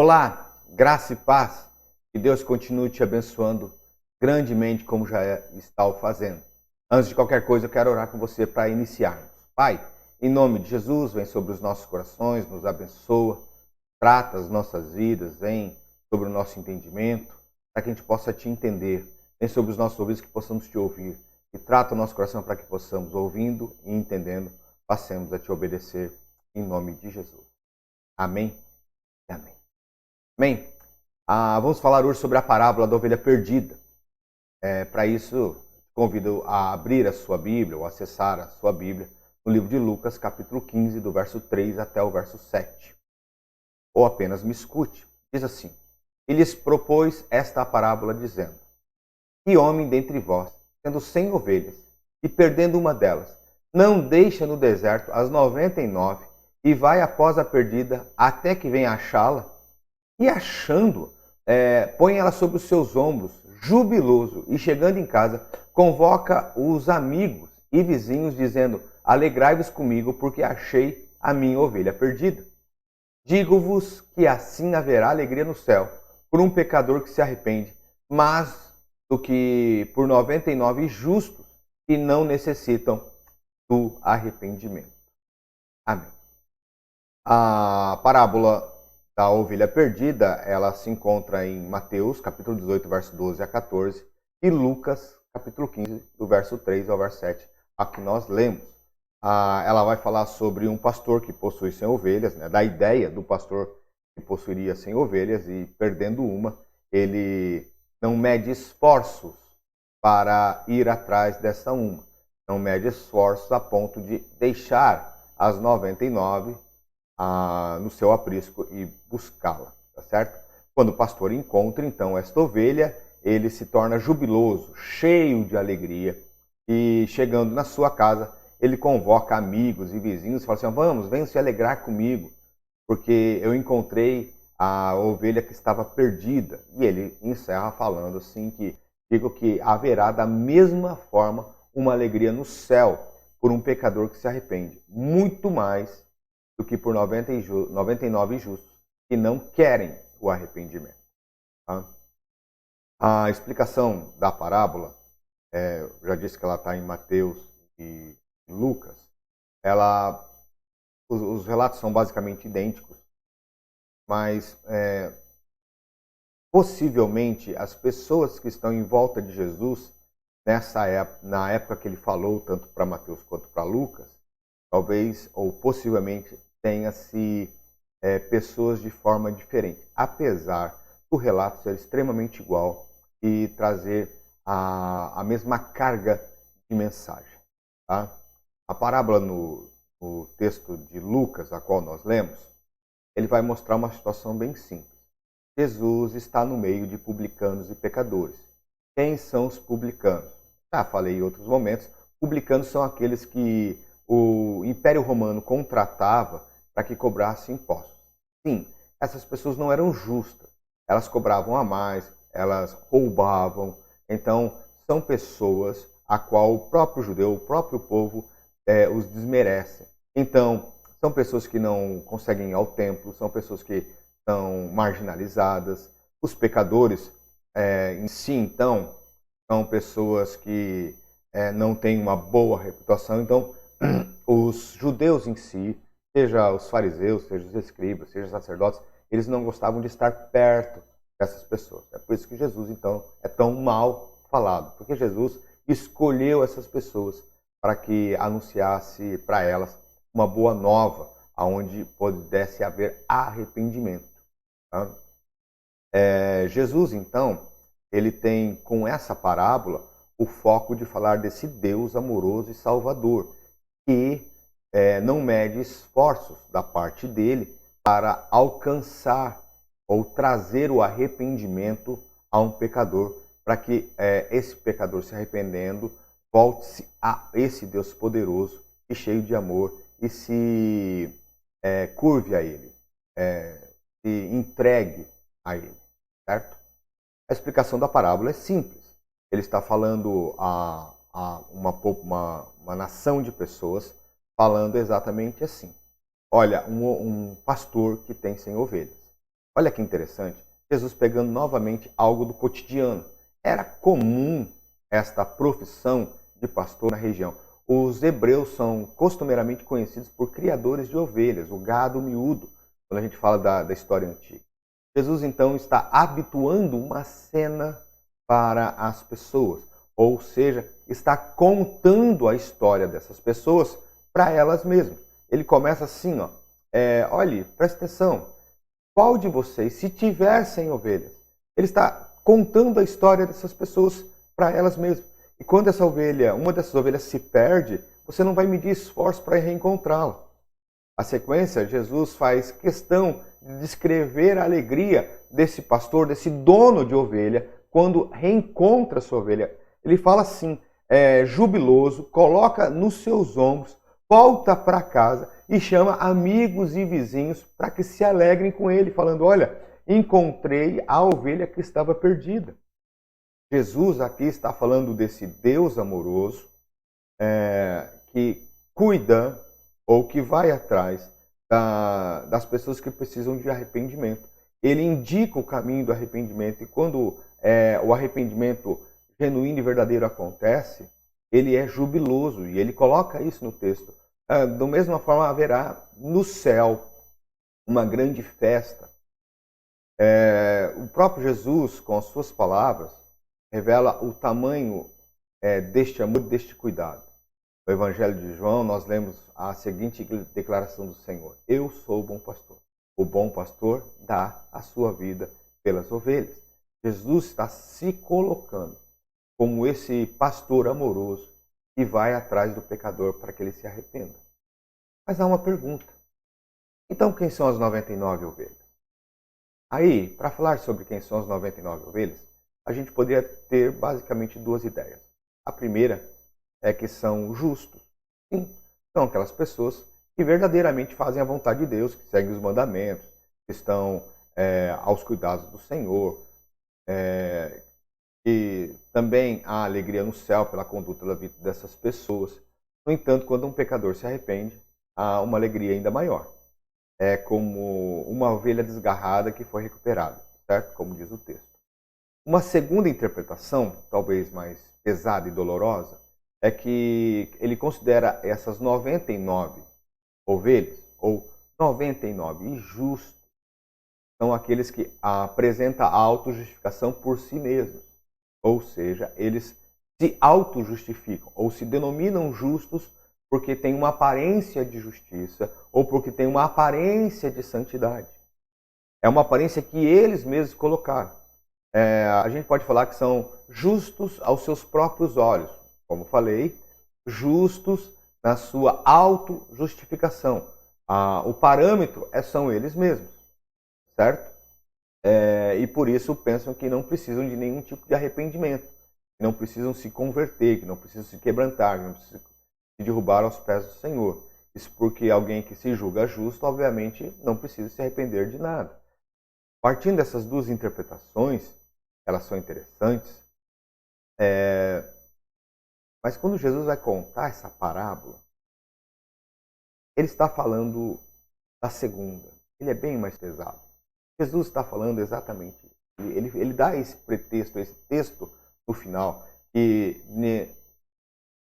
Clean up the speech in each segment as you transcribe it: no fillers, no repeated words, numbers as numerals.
Olá, graça e paz. Que Deus continue te abençoando grandemente como já está o fazendo. Antes de qualquer coisa, eu quero orar com você para iniciarmos. Pai, em nome de Jesus, vem sobre os nossos corações, nos abençoa, trata as nossas vidas, vem sobre o nosso entendimento, para que a gente possa te entender. Vem sobre os nossos ouvidos que possamos te ouvir. E trata o nosso coração para que possamos, ouvindo e entendendo, passemos a te obedecer em nome de Jesus. Amém e amém. Amém? Vamos falar hoje sobre a parábola da ovelha perdida. Para isso, convido a abrir a sua Bíblia ou acessar a sua Bíblia no livro de Lucas, capítulo 15, do verso 3 até o verso 7. Ou apenas me escute. Diz assim: E lhes propôs esta parábola, dizendo: Que homem dentre vós, tendo 100 ovelhas, e perdendo uma delas, não deixa no deserto as 99 e vai após a perdida até que venha achá-la? E achando, põe ela sobre os seus ombros, jubiloso, e chegando em casa, convoca os amigos e vizinhos, dizendo: Alegrai-vos comigo, porque achei a minha ovelha perdida. Digo-vos que assim haverá alegria no céu por um pecador que se arrepende, mas do que por 99 justos que não necessitam do arrependimento. Amém. A parábola da ovelha perdida, ela se encontra em Mateus, capítulo 18, verso 12 a 14, e Lucas, capítulo 15, do verso 3 ao verso 7, a que nós lemos. Ela vai falar sobre um pastor que possui 100 ovelhas, né, da ideia do pastor que possuiria 100 ovelhas e, perdendo uma, ele não mede esforços para ir atrás dessa uma. Não mede esforços a ponto de deixar as 99 no seu aprisco e buscá-la, tá certo? Quando o pastor encontra, então, esta ovelha, ele se torna jubiloso, cheio de alegria, e chegando na sua casa, ele convoca amigos e vizinhos e fala assim: vamos, venham se alegrar comigo, porque eu encontrei a ovelha que estava perdida. E ele encerra falando assim que digo que haverá da mesma forma uma alegria no céu por um pecador que se arrepende, muito mais do que por 99 justos que não querem o arrependimento. Tá? A explicação da parábola, já disse que ela está em Mateus e Lucas, os relatos são basicamente idênticos, mas possivelmente as pessoas que estão em volta de Jesus, na época que ele falou, tanto para Mateus quanto para Lucas, talvez ou possivelmente tenha-se pessoas de forma diferente, apesar do relato ser extremamente igual e trazer a mesma carga de mensagem. Tá? A parábola no texto de Lucas, a qual nós lemos, ele vai mostrar uma situação bem simples. Jesus está no meio de publicanos e pecadores. Quem são os publicanos? Já falei em outros momentos, publicanos são aqueles que o Império Romano contratava para que cobrasse impostos. Sim, essas pessoas não eram justas. Elas cobravam a mais, elas roubavam. Então, são pessoas a qual o próprio judeu, o próprio povo, os desmerece. Então, são pessoas que não conseguem ir ao templo, são pessoas que são marginalizadas. Os pecadores em si, então, são pessoas que não têm uma boa reputação. Então, os judeus em si, seja os fariseus, seja os escribas, seja os sacerdotes, eles não gostavam de estar perto dessas pessoas. É por isso que Jesus, então, é tão mal falado, porque Jesus escolheu essas pessoas para que anunciasse para elas uma boa nova, onde pudesse haver arrependimento. Tá? Jesus, então, ele tem com essa parábola o foco de falar desse Deus amoroso e salvador, que não mede esforços da parte dele para alcançar ou trazer o arrependimento a um pecador, para que esse pecador, se arrependendo, volte-se a esse Deus poderoso e cheio de amor e se curve a ele, se entregue a ele, certo? A explicação da parábola é simples. Ele está falando a uma nação de pessoas, falando exatamente assim: olha, um pastor que tem 100 ovelhas. Olha que interessante, Jesus pegando novamente algo do cotidiano. Era comum esta profissão de pastor na região. Os hebreus são costumeiramente conhecidos por criadores de ovelhas, o gado miúdo, quando a gente fala da história antiga. Jesus então está habituando uma cena para as pessoas, ou seja, está contando a história dessas pessoas para elas mesmas. Ele começa assim, ó, olhe, presta atenção, qual de vocês, se tiver 100 ovelhas, ele está contando a história dessas pessoas para elas mesmas. E quando essa ovelha, uma dessas ovelhas se perde, você não vai medir esforço para reencontrá-la. A sequência, Jesus faz questão de descrever a alegria desse pastor, desse dono de ovelha, quando reencontra sua ovelha. Ele fala assim, jubiloso, coloca nos seus ombros, volta para casa e chama amigos e vizinhos para que se alegrem com ele, falando, olha, encontrei a ovelha que estava perdida. Jesus aqui está falando desse Deus amoroso que cuida ou que vai atrás das pessoas que precisam de arrependimento. Ele indica o caminho do arrependimento e quando o arrependimento genuíno e verdadeiro acontece, ele é jubiloso e ele coloca isso no texto. Da mesma forma haverá no céu uma grande festa. O próprio Jesus, com as suas palavras, revela o tamanho deste amor, deste cuidado. No Evangelho de João, nós lemos a seguinte declaração do Senhor: eu sou o bom pastor. O bom pastor dá a sua vida pelas ovelhas. Jesus está se colocando como esse pastor amoroso que vai atrás do pecador para que ele se arrependa. Mas há uma pergunta. Então, quem são as 99 ovelhas? Aí, para falar sobre quem são as 99 ovelhas, a gente poderia ter basicamente duas ideias. A primeira é que são justos. Sim, são aquelas pessoas que verdadeiramente fazem a vontade de Deus, que seguem os mandamentos, que estão aos cuidados do Senhor, e também há alegria no céu pela conduta da vida dessas pessoas. No entanto, quando um pecador se arrepende, há uma alegria ainda maior. É como uma ovelha desgarrada que foi recuperada, certo? Como diz o texto. Uma segunda interpretação, talvez mais pesada e dolorosa, é que ele considera essas 99 ovelhas, ou 99 injustos, são aqueles que apresentam a autojustificação por si mesmos. Ou seja, eles se autojustificam, ou se denominam justos porque têm uma aparência de justiça, ou porque têm uma aparência de santidade. É uma aparência que eles mesmos colocaram. A gente pode falar que são justos aos seus próprios olhos. Como falei, justos na sua autojustificação. O parâmetro são eles mesmos, certo? E por isso pensam que não precisam de nenhum tipo de arrependimento, que não precisam se converter, que não precisam se quebrantar, que não precisam se derrubar aos pés do Senhor. Isso porque alguém que se julga justo, obviamente, não precisa se arrepender de nada. Partindo dessas duas interpretações, elas são interessantes, mas quando Jesus vai contar essa parábola, ele está falando da segunda. Ele é bem mais pesado. Jesus está falando exatamente isso. Ele dá esse pretexto, esse texto no final, que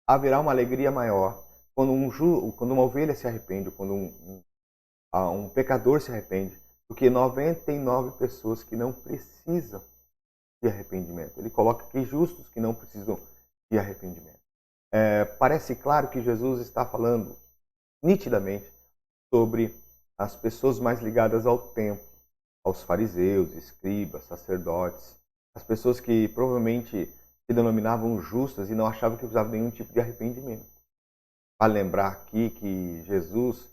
haverá uma alegria maior quando uma ovelha se arrepende, quando um pecador se arrepende, do que 99 pessoas que não precisam de arrependimento. Ele coloca aqui justos que não precisam de arrependimento. Parece claro que Jesus está falando nitidamente sobre as pessoas mais ligadas ao templo, aos fariseus, escribas, sacerdotes, as pessoas que provavelmente se denominavam justas e não achavam que precisavam de nenhum tipo de arrependimento. Vale lembrar aqui que Jesus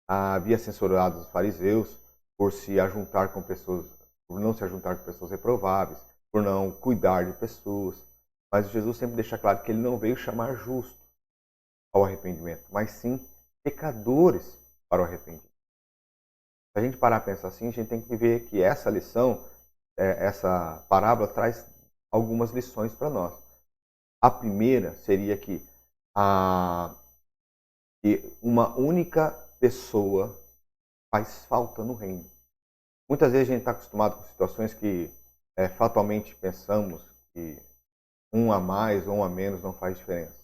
havia censurado os fariseus por se ajuntar com pessoas, por não se ajuntar com pessoas reprováveis, por não cuidar de pessoas. Mas Jesus sempre deixa claro que ele não veio chamar justos ao arrependimento, mas sim pecadores para o arrependimento. Se a gente parar a pensar assim, a gente tem que ver que essa lição, essa parábola traz algumas lições para nós. A primeira seria que uma única pessoa faz falta no reino. Muitas vezes a gente está acostumado com situações que fatalmente pensamos que um a mais ou um a menos não faz diferença.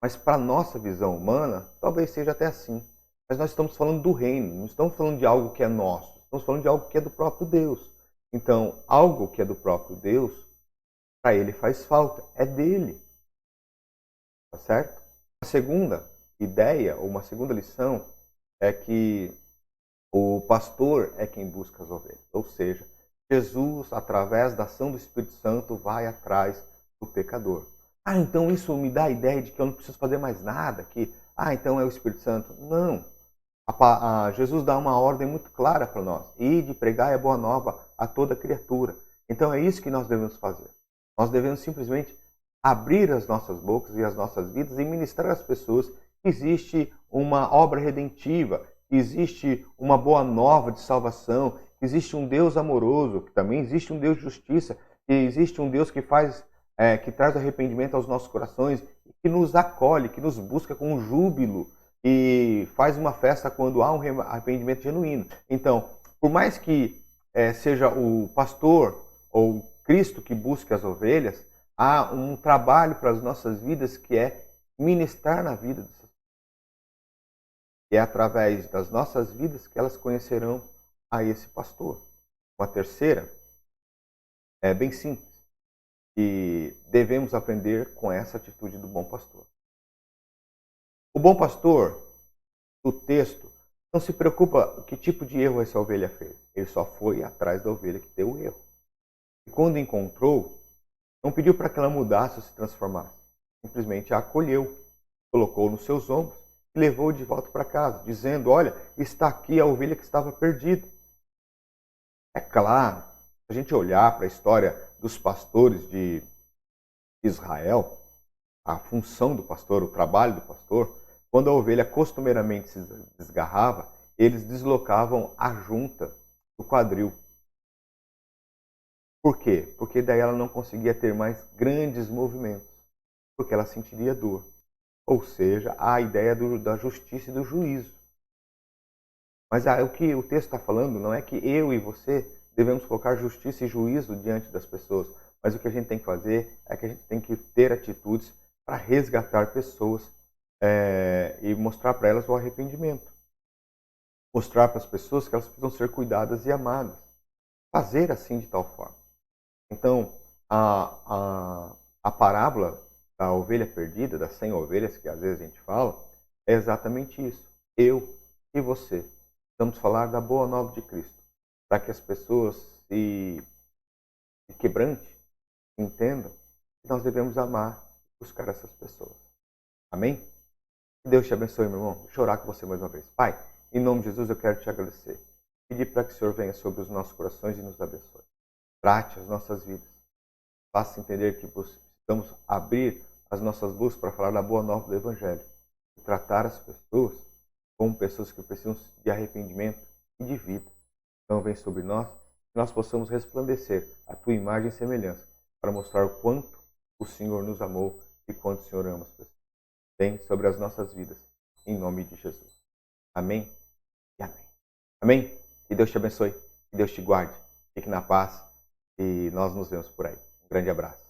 Mas para a nossa visão humana, talvez seja até assim. Mas nós estamos falando do reino, não estamos falando de algo que é nosso, estamos falando de algo que é do próprio Deus. Então, algo que é do próprio Deus, para ele faz falta, é dele. Tá certo? A segunda ideia, ou uma segunda lição, é que o pastor é quem busca as ovelhas. Ou seja, Jesus, através da ação do Espírito Santo, vai atrás do pecador. Ah, então isso me dá a ideia de que eu não preciso fazer mais nada, que, então é o Espírito Santo. Não. Jesus dá uma ordem muito clara para nós. Ide, pregai a boa nova a toda criatura. Então é isso que nós devemos fazer. Nós devemos simplesmente abrir as nossas bocas e as nossas vidas e ministrar às pessoas que existe uma obra redentiva, que existe uma boa nova de salvação, que existe um Deus amoroso, que também existe um Deus de justiça, que existe um Deus que que traz arrependimento aos nossos corações, que nos acolhe, que nos busca com júbilo e faz uma festa quando há um arrependimento genuíno. Então, por mais que seja o pastor ou Cristo que busque as ovelhas, há um trabalho para as nossas vidas que é ministrar na vida dessas pessoas. E é através das nossas vidas que elas conhecerão a esse pastor. Uma terceira é bem simples. E devemos aprender com essa atitude do bom pastor. O bom pastor, do texto, não se preocupa que tipo de erro essa ovelha fez. Ele só foi atrás da ovelha que deu o erro. E quando encontrou, não pediu para que ela mudasse ou se transformasse. Simplesmente a acolheu, colocou nos seus ombros e levou de volta para casa, dizendo: olha, está aqui a ovelha que estava perdida. É claro, se a gente olhar para a história dos pastores de Israel, a função do pastor, o trabalho do pastor, quando a ovelha costumeiramente se desgarrava, eles deslocavam a junta do quadril. Por quê? Porque daí ela não conseguia ter mais grandes movimentos, porque ela sentiria dor. Ou seja, a ideia da justiça e do juízo. Mas o que o texto está falando não é que eu e você devemos colocar justiça e juízo diante das pessoas, mas o que a gente tem que fazer é que a gente tem que ter atitudes para resgatar pessoas e mostrar para elas o arrependimento. Mostrar para as pessoas que elas precisam ser cuidadas e amadas. Fazer assim de tal forma. Então, a parábola da ovelha perdida, das 100 ovelhas que às vezes a gente fala, é exatamente isso. Eu e você vamos falar da boa nova de Cristo, para que as pessoas se quebrantem, entendam que nós devemos amar e buscar essas pessoas. Amém? Que Deus te abençoe, meu irmão. Vou chorar com você mais uma vez. Pai, em nome de Jesus eu quero te agradecer. Pedir para que o Senhor venha sobre os nossos corações e nos abençoe. Trate as nossas vidas. Faça entender que precisamos abrir as nossas bocas para falar da boa nova do Evangelho. E tratar as pessoas como pessoas que precisam de arrependimento e de vida. Então vem sobre nós, que nós possamos resplandecer a tua imagem e semelhança, para mostrar o quanto o Senhor nos amou e quanto o Senhor ama as pessoas. Vem sobre as nossas vidas, em nome de Jesus. Amém e amém. Amém? Que Deus te abençoe, que Deus te guarde, fique na paz e nós nos vemos por aí. Um grande abraço.